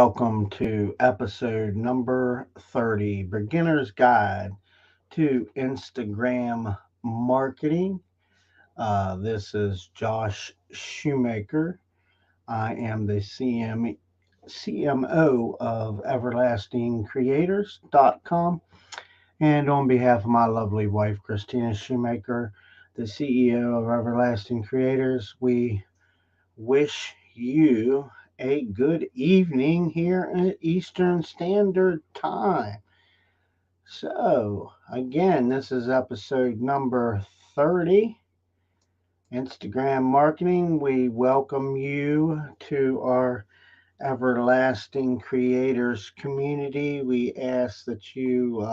welcome to episode number 30 Beginner's Guide to Instagram Marketing. This is Josh Shoemaker. I am the CMO of EverlastingCreators.com. And on behalf of my lovely wife, Christina Shoemaker, the CEO of Everlasting Creators, we wish you a good evening here at Eastern Standard Time. So, again, this is episode number 30, Instagram Marketing. We welcome you to our Everlasting Creators community. We ask that you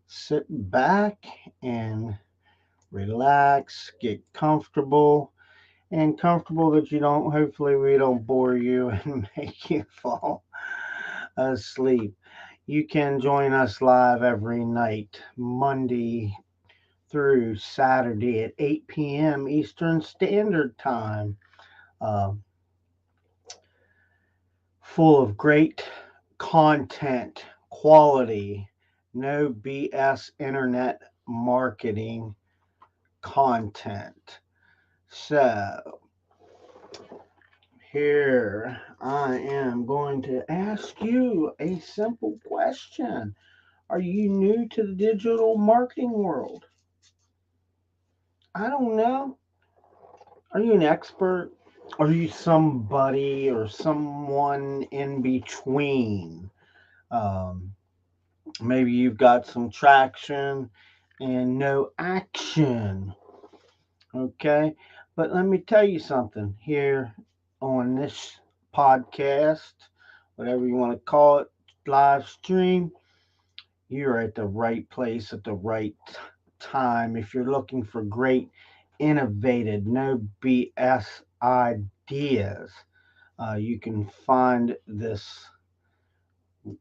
sit back and relax, get comfortable that you don't, hopefully, we don't bore you and make you fall asleep. You can join us live every night, Monday through Saturday at 8 p.m. Eastern Standard Time. Uh, Full of great content, quality, no BS internet marketing content. So, here I am going to ask you a simple question. Are you new to the digital marketing world? I don't know. Are you an expert? Are you somebody or someone in between? Um, Maybe you've got some traction and no action. Okay. But let me tell you something here on this podcast, whatever you want to call it, live stream. You're at the right place at the right time. If you're looking for great, innovative, no BS ideas, you can find this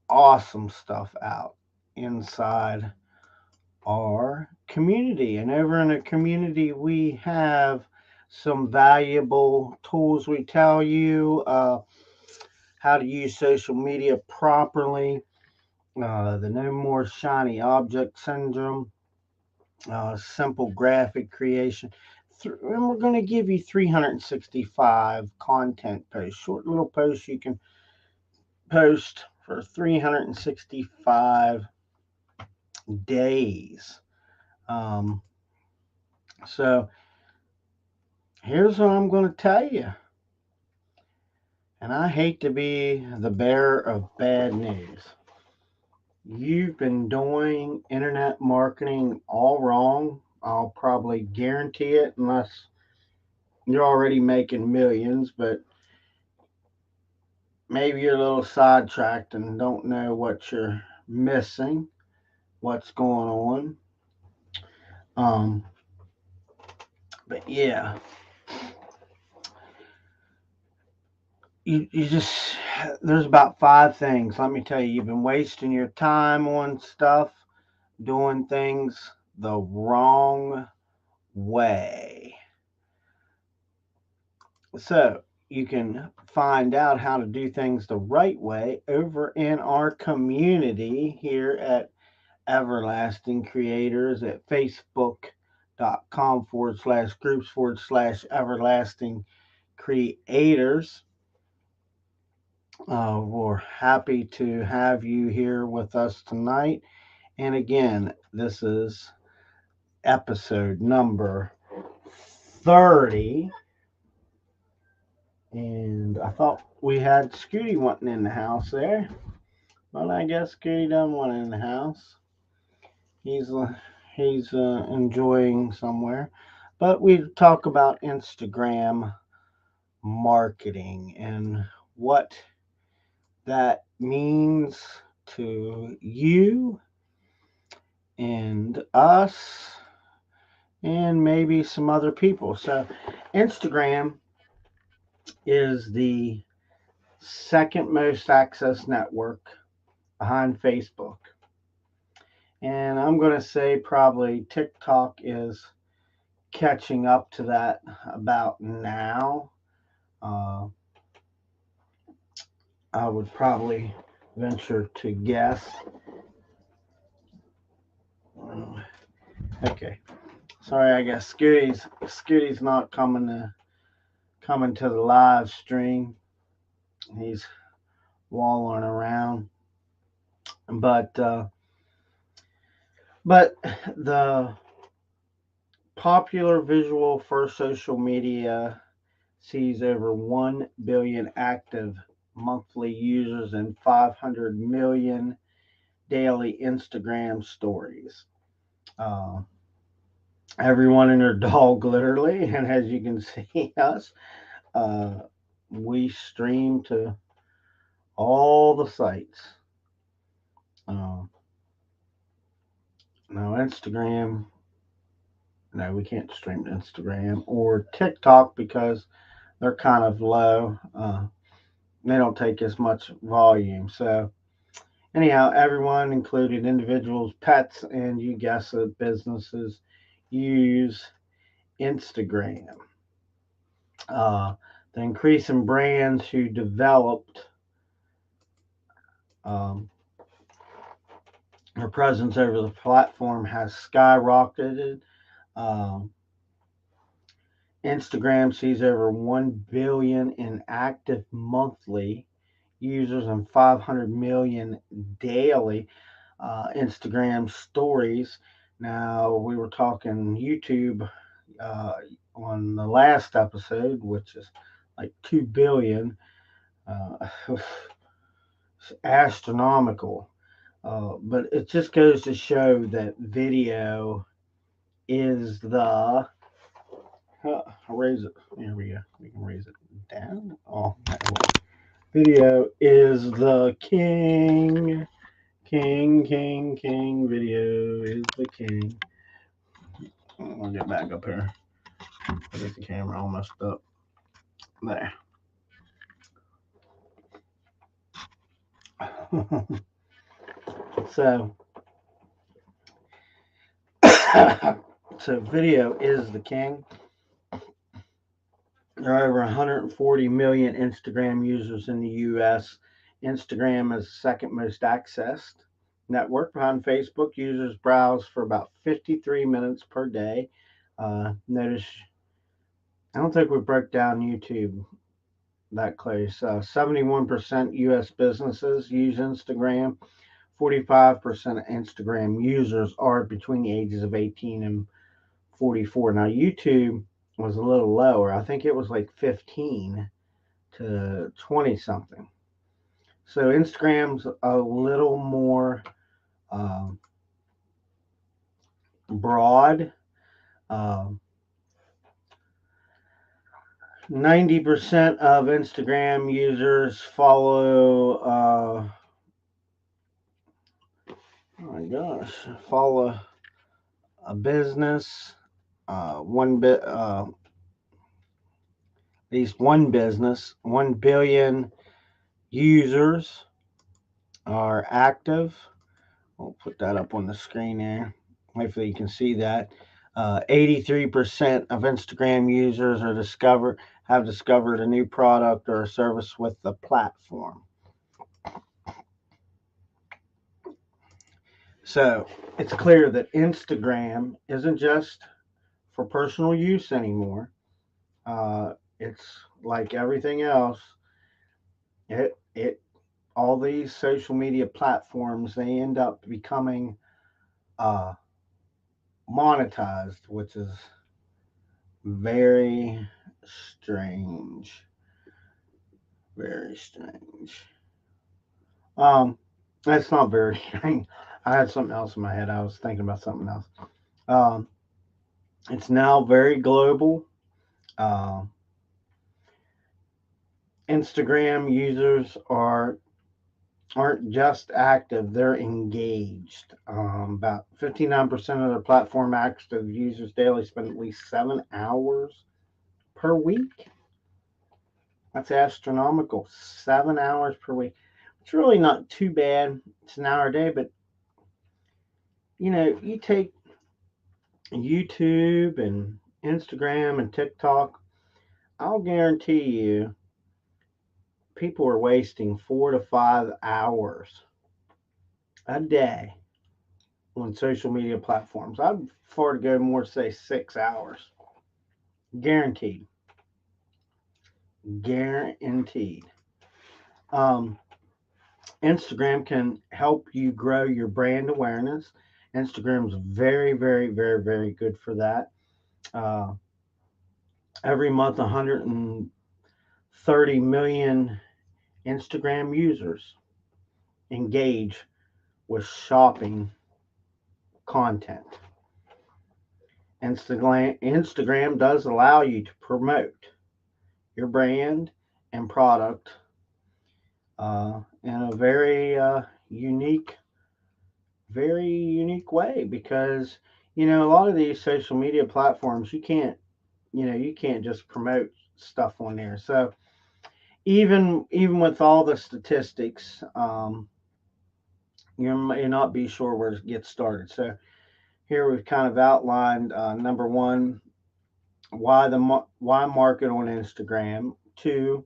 awesome stuff out inside our community. And over in the community, we have some valuable tools. We tell you how to use social media properly, the no more shiny object syndrome, simple graphic creation. And we're going to give you 365 content posts, short little posts you can post for 365 days. Um, so here's what I'm going to tell you. And I hate to be the bearer of bad news. You've been doing internet marketing all wrong. I'll probably guarantee it, unless you're already making millions, but maybe you're a little sidetracked and don't know what you're missing, what's going on. Um, but yeah, you just, there's about five things. Let me tell you, you've been wasting your time on stuff, doing things the wrong way. So you can find out how to do things the right way over in our community here at Everlasting Creators at facebook.com/groups/everlasting creators. We're happy to have you here with us tonight. And again, this is episode number 30. And I thought we had Scooty wanting in the house there. But I guess Scooty doesn't want in the house. He's enjoying somewhere. But we talk about Instagram marketing and what that means to you and us and maybe some other people. So Instagram is the second most accessed network behind Facebook. And I'm going to say probably TikTok is catching up to that about now. Uh, I would probably venture to guess. Okay. Sorry, I guess Scooty's not coming to the live stream. He's wallowing around. But but the popular visual for social media sees over 1 billion active monthly users and 500 million daily Instagram stories. Uh, Everyone and their dog, literally. And as you can see us, uh, we stream to all the sites. Uh, Now, Instagram, no, we can't stream to Instagram or TikTok because they're kind of low. They don't take as much volume. So, anyhow, everyone, including individuals, pets, and you guess it, businesses, use Instagram. The increase in brands who developed um, their presence over the platform has skyrocketed. Um, Instagram sees over 1 billion in active monthly users and 500 million daily Instagram stories. Now, we were talking YouTube uh, on the last episode, which is like 2 billion. It's astronomical. But it just goes to show that video is the. Raise it. Here we go. We can raise it down. Oh, video is the king. King, king, king. Video is the king. I'll get back up here. I get the camera all messed up. There. so, so video is the king. There are over 140 million Instagram users in the US. Instagram is the second most accessed network behind Facebook. Users browse for about 53 minutes per day. Notice, I don't think we broke down YouTube that close. 71% US businesses use Instagram. 45% of Instagram users are between the ages of 18 and 44. Now, YouTube was a little lower. I think it was like 15 to 20 something. So Instagram's a little more um, broad. 90% of Instagram users follow, oh my gosh, follow a business, one bit, at least one business, 1 billion users are active. We'll put that up on the screen there. Hopefully you can see that. 83% of Instagram users have discovered a new product or a service with the platform. So it's clear that Instagram isn't just for personal use anymore. It's like everything else. It all these social media platforms, they end up becoming uh, monetized, which is very strange. Very strange. Um, that's not very strange. I had something else in my head. I was thinking about something else. Um, it's now very global. Uh, Instagram users aren't just active; they're engaged. About 59% of the platform active users daily spend at least 7 hours per week. That's astronomical. 7 hours per week. It's really not too bad. It's an hour a day, but you take YouTube and Instagram and TikTok, I'll guarantee you people are wasting 4 to 5 hours a day on social media platforms. I'd prefer to go more, say 6 hours. Guaranteed. Guaranteed. Um, Instagram can help you grow your brand awareness. Instagram's very, very, very, very good for that. Uh, every month, 130 million Instagram users engage with shopping content. Instagram does allow you to promote your brand and product in a very unique way because a lot of these social media platforms you can't just promote stuff on there. So even with all the statistics, you may not be sure where to get started. So here we've kind of outlined number one, why market on Instagram. Two,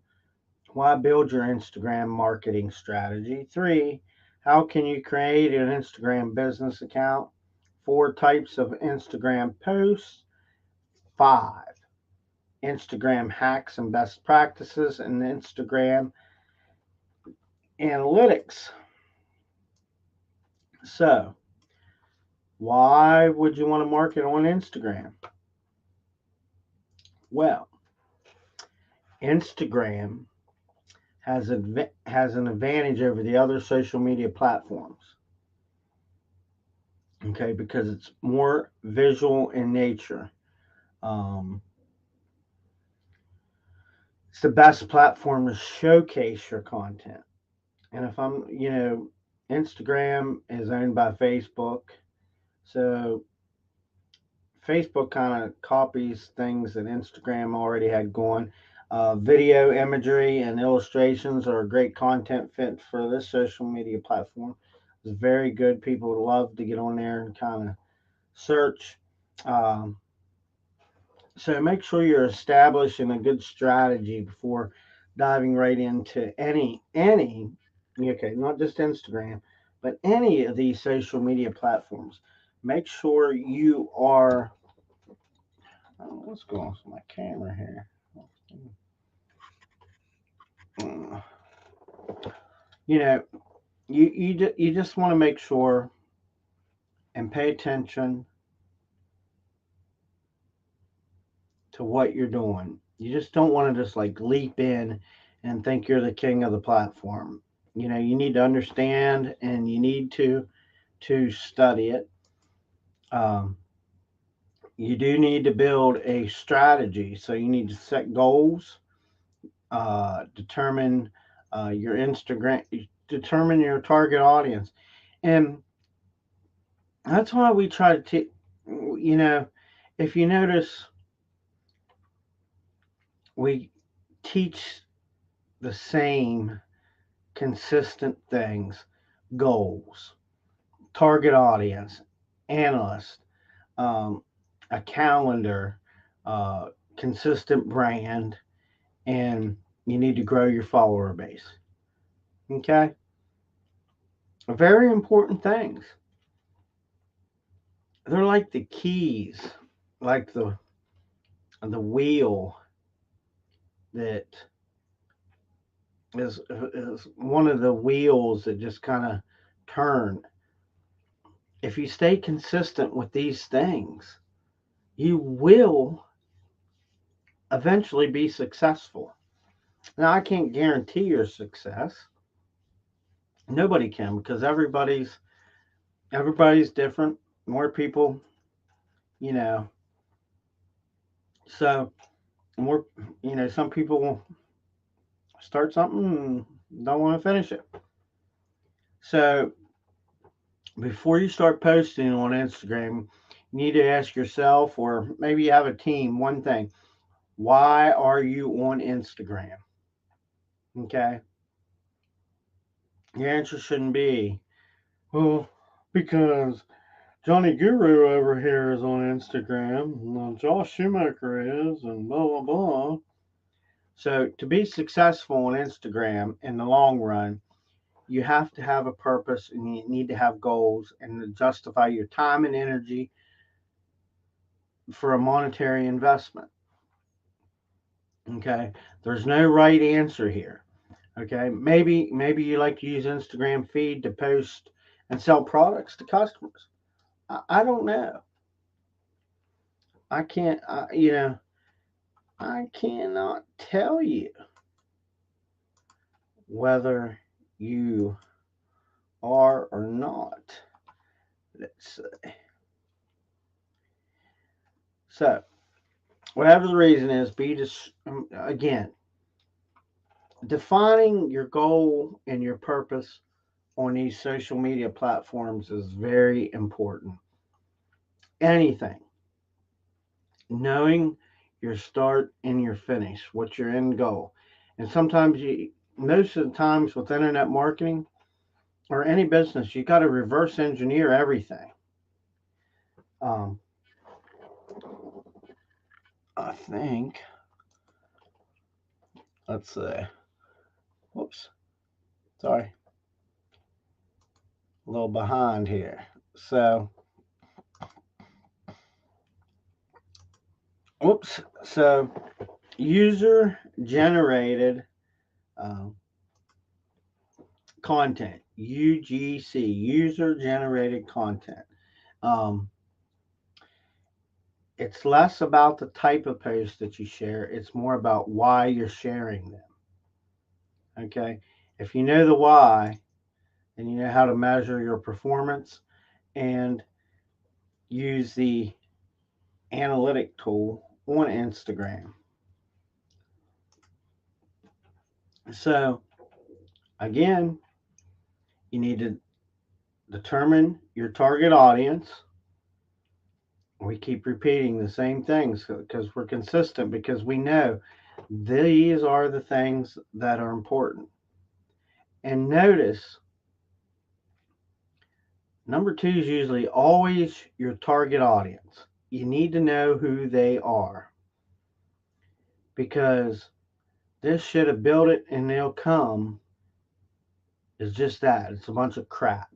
why build your Instagram marketing strategy. Three, how can you create an Instagram business account? Four types of Instagram posts. Five, Instagram hacks and best practices, and Instagram analytics. So, why would you want to market on Instagram? Well, Instagram has an advantage over the other social media platforms. Okay, because it's more visual in nature. Um, it's the best platform to showcase your content. And if Instagram is owned by Facebook, so Facebook kind of copies things that Instagram already had going. Video, imagery, and illustrations are a great content fit for this social media platform. It's very good. People would love to get on there and kind of search. Um, so make sure you're establishing a good strategy before diving right into okay, not just Instagram, but any of these social media platforms. Make sure you are what's going on with my camera here? Mm. You know, you just want to make sure and pay attention to what you're doing. You just don't want to just like leap in and think you're the king of the platform. You need to understand and you need to study it. Um, you do need to build a strategy, so you need to set goals, determine your Instagram, determine your target audience, and that's why we try to if you notice, we teach the same consistent things: goals, target audience, analyst, um, a calendar, uh, consistent brand, and you need to grow your follower base. Okay? Very important things. They're like the keys, like the wheel that is one of the wheels that just kind of turn. If you stay consistent with these things, you will eventually be successful. Now, I can't guarantee your success. Nobody can because everybody's different. More people, you know. So more, some people start something and don't want to finish it. So before you start posting on Instagram, you need to ask yourself, or maybe you have a team, one thing: why are you on Instagram? Okay, your answer shouldn't be, well, because Johnny Guru over here is on Instagram, and Josh Schumacher is, and blah blah blah. So to be successful on Instagram in the long run, you have to have a purpose and you need to have goals and to justify your time and energy for a monetary investment. Okay. There's no right answer here. Okay. Maybe you like to use Instagram feed to post and sell products to customers. I don't know. I can't, I cannot tell you whether you are or not. Let's see. So, whatever the reason is, be just, again, defining your goal and your purpose on these social media platforms is very important. Anything, knowing your start and your finish, what's your end goal. And sometimes most of the times with internet marketing or any business, you got to reverse engineer everything. Um, I think, let's see, whoops, sorry, a little behind here. So, whoops, so user generated um, content, UGC, user generated content. Um, it's less about the type of post that you share, it's more about why you're sharing them. Okay. If you know the why, then you know how to measure your performance and use the analytic tool on Instagram. So, again, you need to determine your target audience. We keep repeating the same things because we're consistent, because we know these are the things that are important. And notice, number two is usually always your target audience. You need to know who they are, because this should have built it and they'll come is just that. It's a bunch of crap.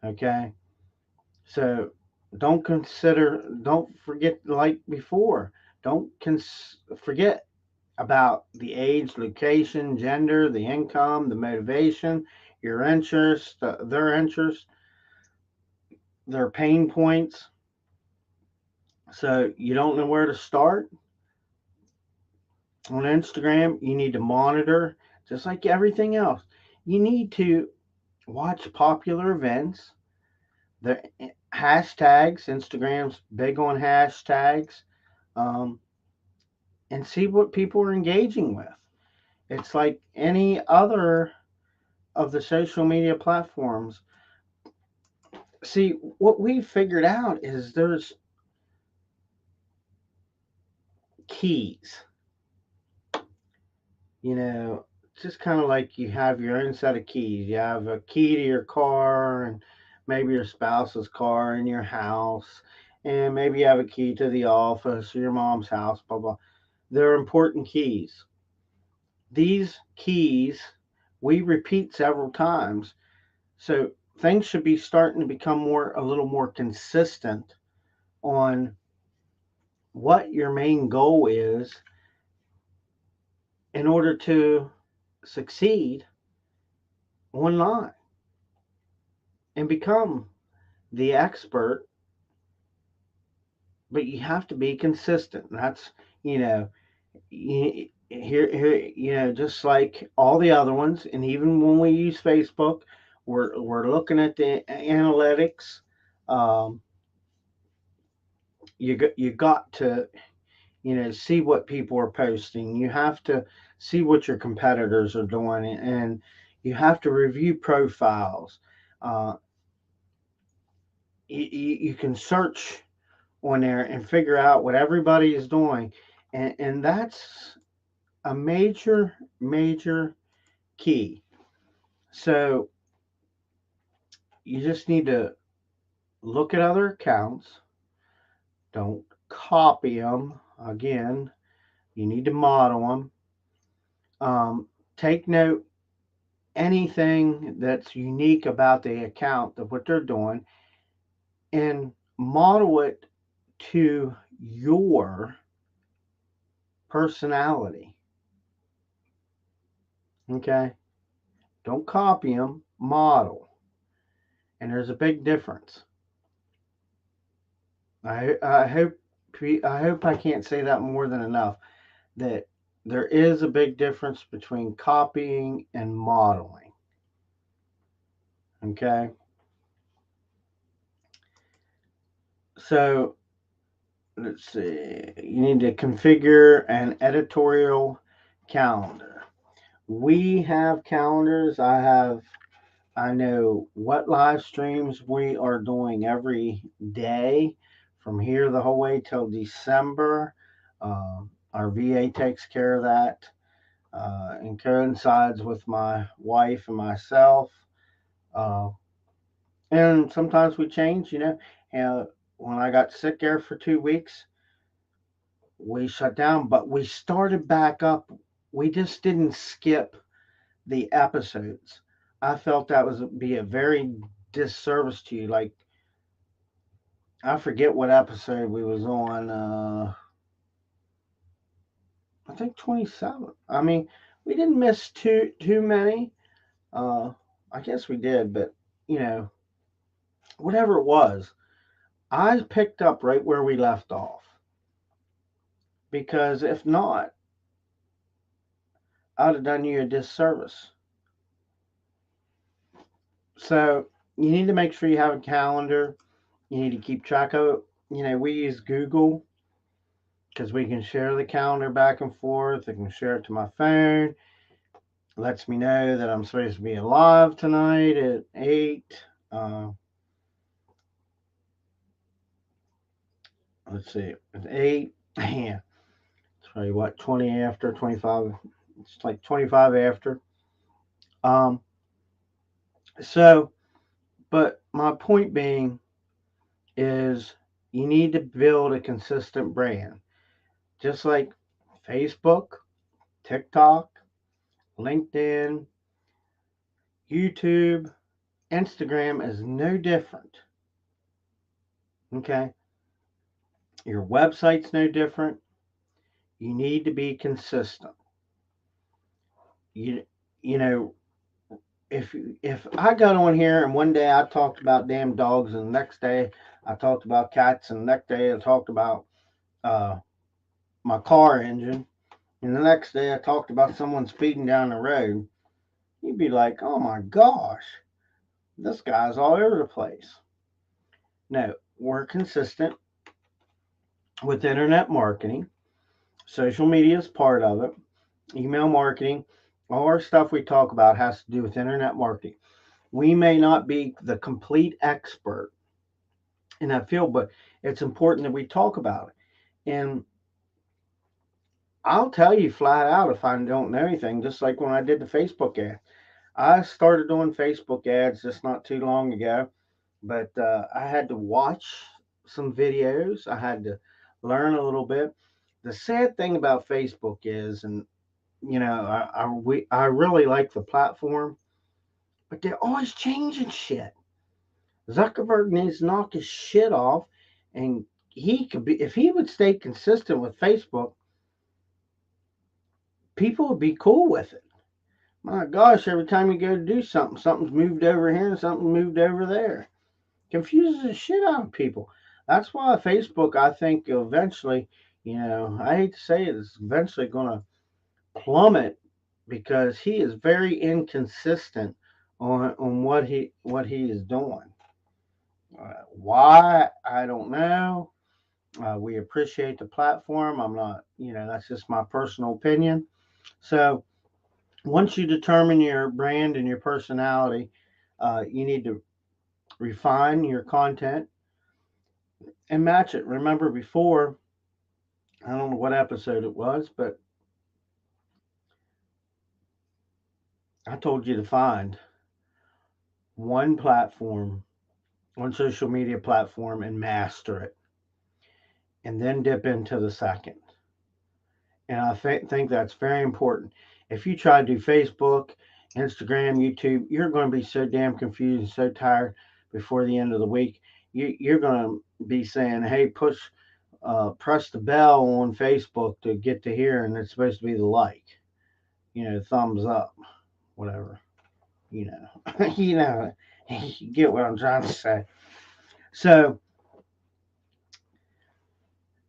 Okay? So don't forget, like before, don't forget about the age, location, gender, the income, the motivation, your interest, their interest, their pain points. So you don't know where to start on Instagram, you need to monitor just like everything else. You need to watch popular events, the hashtags. Instagram's big on hashtags, um, and see what people are engaging with. It's like any other of the social media platforms. See, what we figured out is there's keys. You know, just kind of like you have your own set of keys. You have a key to your car, and maybe your spouse's car in your house, and maybe you have a key to the office or your mom's house, blah, blah. They're important keys. These keys we repeat several times. So things should be starting to become a little more consistent on what your main goal is in order to succeed online and become the expert. But you have to be consistent. That's, you know, here, just like all the other ones, and even when we use Facebook, we're looking at the analytics. Um, you got to, see what people are posting. You have to see what your competitors are doing, and you have to review profiles. Uh, you can search on there and figure out what everybody is doing, and that's a major key. So you just need to look at other accounts. Don't copy them. Again, You need to model them. Take note anything that's unique about the account of what they're doing and model it to your personality. Okay? Don't copy them, model. And there's a big difference. I hope I can't say that more than enough. That there is a big difference between copying and modeling. Okay? So let's see. You need to configure an editorial calendar. We have calendars. I know what live streams we are doing every day from here the whole way till December. Our VA takes care of that and coincides with my wife and myself. Uh, and sometimes we change, you know. And when I got sick there for 2 weeks, we shut down, but we started back up. We just didn't skip the episodes. I felt that was be a very disservice to you. Like I forget what episode we was on. I think 27. I mean, we didn't miss too many. Uh, I guess we did, but you know, whatever it was, I picked up right where we left off. Because if not, I'd have done you a disservice. So you need to make sure you have a calendar. You need to keep track of it. You know, we use Google because we can share the calendar back and forth. I can share it to my phone. It lets me know that I'm supposed to be alive tonight at 8. Uh, let's see, at 8. Yeah, it's probably what, 20 after, 25. It's like 25 after. Um, so, but my point being is you need to build a consistent brand. Just like Facebook, TikTok, LinkedIn, YouTube, Instagram is no different. Okay? Your website's no different. You need to be consistent. You you know, if I got on here and one day I talked about damn dogs and the next day I talked about cats and the next day I talked about uh, my car engine and the next day I talked about someone speeding down the road, you'd be like, oh my gosh, this guy's all over the place. No, we're consistent with internet marketing. Social media is part of it. Email marketing, all our stuff we talk about has to do with internet marketing. We may not be the complete expert in that field, but it's important that we talk about it. And I'll tell you flat out if I don't know anything, just like when I did the Facebook ad. I started doing Facebook ads just not too long ago, but I had to watch some videos. I had to learn a little bit. The sad thing about Facebook is, and you know, I really like the platform, but they're always changing shit. Zuckerberg needs to knock his shit off, and he could be if he would stay consistent with Facebook, people would be cool with it. My gosh, every time you go to do something, something's moved over here and something moved over there. Confuses the shit out of people. That's why Facebook, I think, eventually, you know, I hate to say it, is eventually going to plummet because he is very inconsistent on what he is doing. Why I don't know. We appreciate the platform. I'm not, you know, that's just my personal opinion. So once you determine your brand and your personality, you need to refine your content and match it. Remember before, I don't know what episode it was, but I told you to find one platform, one social media platform, and master it, and then dip into the second. And I think that's very important. If you try to do Facebook, Instagram, YouTube, you're going to be so damn confused and so tired before the end of the week. You're going to be saying, "Hey, press the bell on Facebook to get to here," and it's supposed to be the like, thumbs up, whatever, you know, you get what I'm trying to say. So,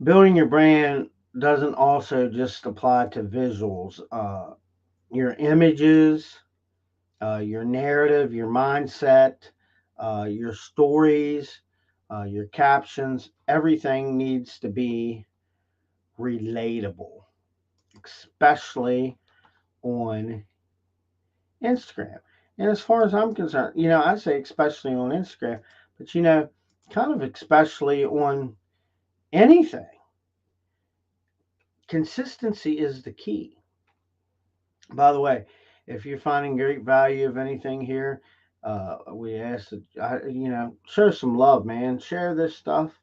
building your brand doesn't also just apply to visuals. Your images, your narrative, your mindset, your stories, your captions, everything needs to be relatable, especially on Instagram. And as far as I'm concerned, I say especially on Instagram, but kind of especially on anything. Consistency is the key. By the way, if you're finding great value of anything here, we ask that show some love, man. Share this stuff,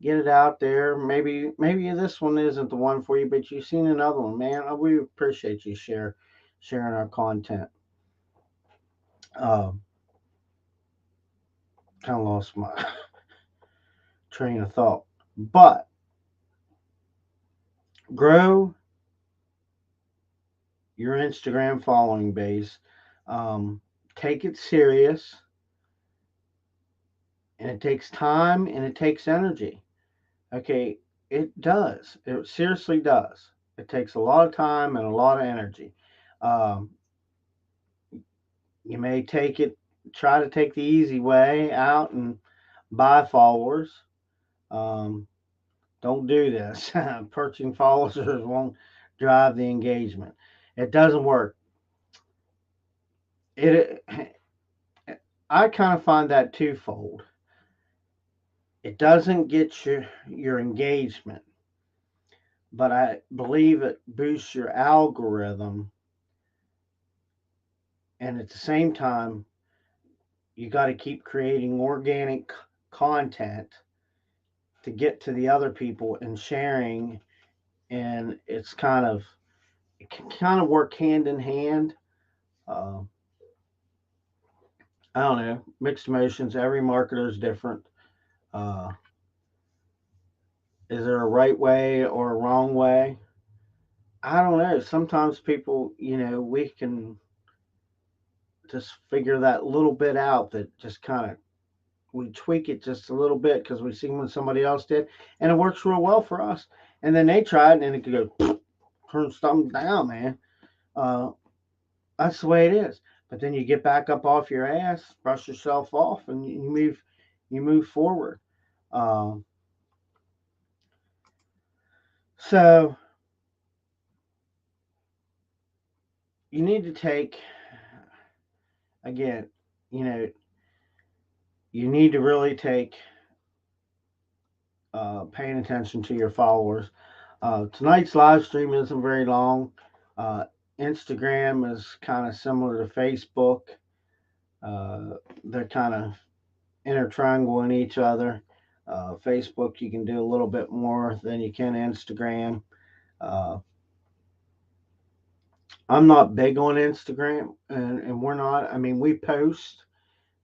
get it out there. Maybe this one isn't the one for you, but you've seen another one, man. We appreciate you sharing our content. Uh, kind of lost my train of thought, but grow your Instagram following base. Um, Take it serious, and it takes time and it takes energy. Okay, it does. It seriously does. It takes a lot of time and a lot of energy. Um, you may try to take the easy way out and buy followers. Um, don't do this. Purchasing followers won't drive the engagement. It doesn't work. It. I kind of find that twofold. It doesn't get your engagement, but I believe it boosts your algorithm, and at the same time you got to keep creating organic content to get to the other people and sharing, and it can kind of work hand in hand. uh, I don't know, mixed emotions. Every marketer is different. uh, is there a right way or a wrong way? I don't know. Sometimes people, we can just figure that little bit out, that just kind of we tweak it just a little bit because we see when somebody else did and it works real well for us, and then they try it and it could go turn something down, man. uh, that's the way it is. But then you get back up off your ass, brush yourself off, and you move forward. um, so you need to take, again, you know you need to really take paying attention to your followers. Tonight's live stream isn't very long. Uh, Instagram is kind of similar to Facebook. They're kind of intertriangling each other. Facebook, you can do a little bit more than you can Instagram. Uh, I'm not big on Instagram, and we're not. I mean, we post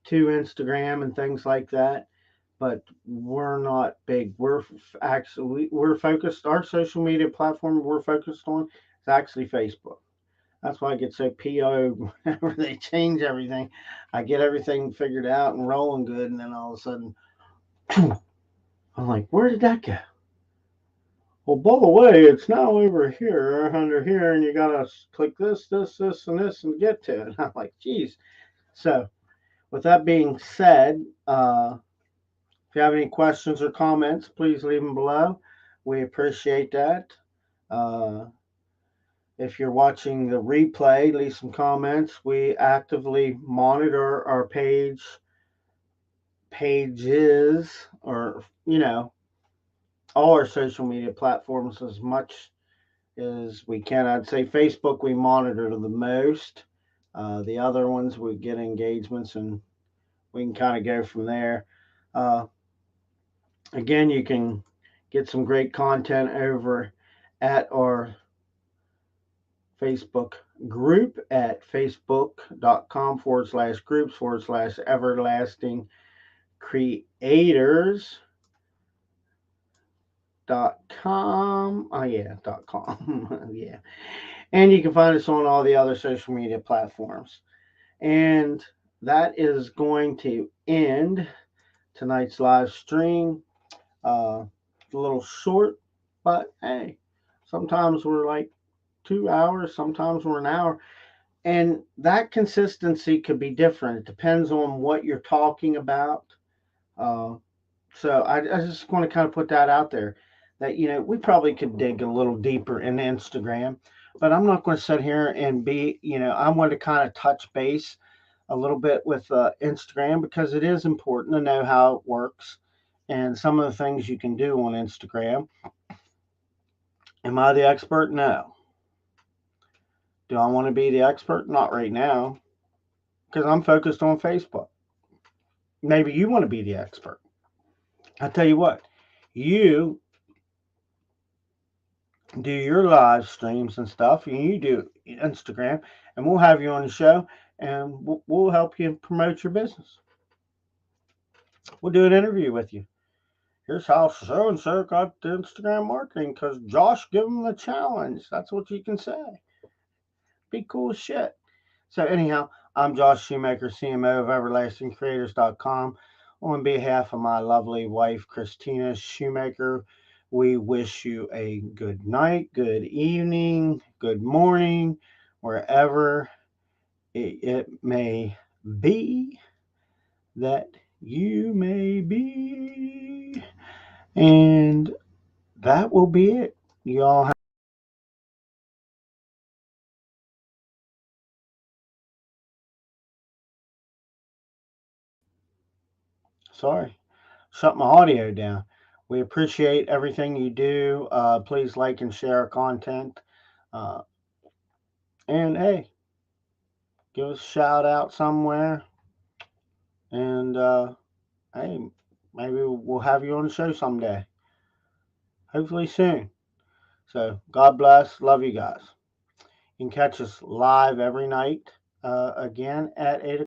to Instagram and things like that, but we're not big. We're focused. Our social media platform we're focused on is actually Facebook. That's why I get so PO whenever they change everything. I get everything figured out and rolling good, and then all of a sudden, I'm like, where did that go? Well, by the way, it's now over here, under here, and you gotta click this, and this, and get to it. And I'm like, geez. So, with that being said, if you have any questions or comments, please leave them below. We appreciate that. Uh, if you're watching the replay, leave some comments. We actively monitor our pages, or all our social media platforms as much as we can. I'd say Facebook we monitor the most. The other ones we get engagements, and we can kind of go from there. Uh, Again, you can get some great content over at our Facebook group at facebook.com/groups/everlasting creators.com. Oh yeah, .com. Yeah. And you can find us on all the other social media platforms. And that is going to end tonight's live stream. A little short, but hey, sometimes we're like 2 hours, sometimes we're an hour. And that consistency could be different. It depends on what you're talking about. Uh, so I just want to kind of put that out there that, we probably could dig a little deeper in Instagram, but I'm not going to sit here and I want to kind of touch base a little bit with Instagram because it is important to know how it works and some of the things you can do on Instagram. Am I the expert? No. Do I want to be the expert? Not right now because I'm focused on Facebook. Maybe you want to be the expert. I tell you what, you do your live streams and stuff, and you do Instagram, and we'll have you on the show, and we'll help you promote your business. We'll do an interview with you. Here's how so and so got the Instagram marketing because Josh gave them the challenge. That's what you can say. Be cool as shit. So anyhow, I'm Josh Shoemaker, CMO of EverlastingCreators.com. On behalf of my lovely wife, Christina Shoemaker, we wish you a good night, good evening, good morning, wherever it may be that you may be. And that will be it. You all have. Sorry. Shut my audio down. We appreciate everything you do. Please like and share our content. Uh, and hey, give us a shout out somewhere. And hey, maybe we'll have you on the show someday. Hopefully soon. So God bless. Love you guys. You can catch us live every night again at 8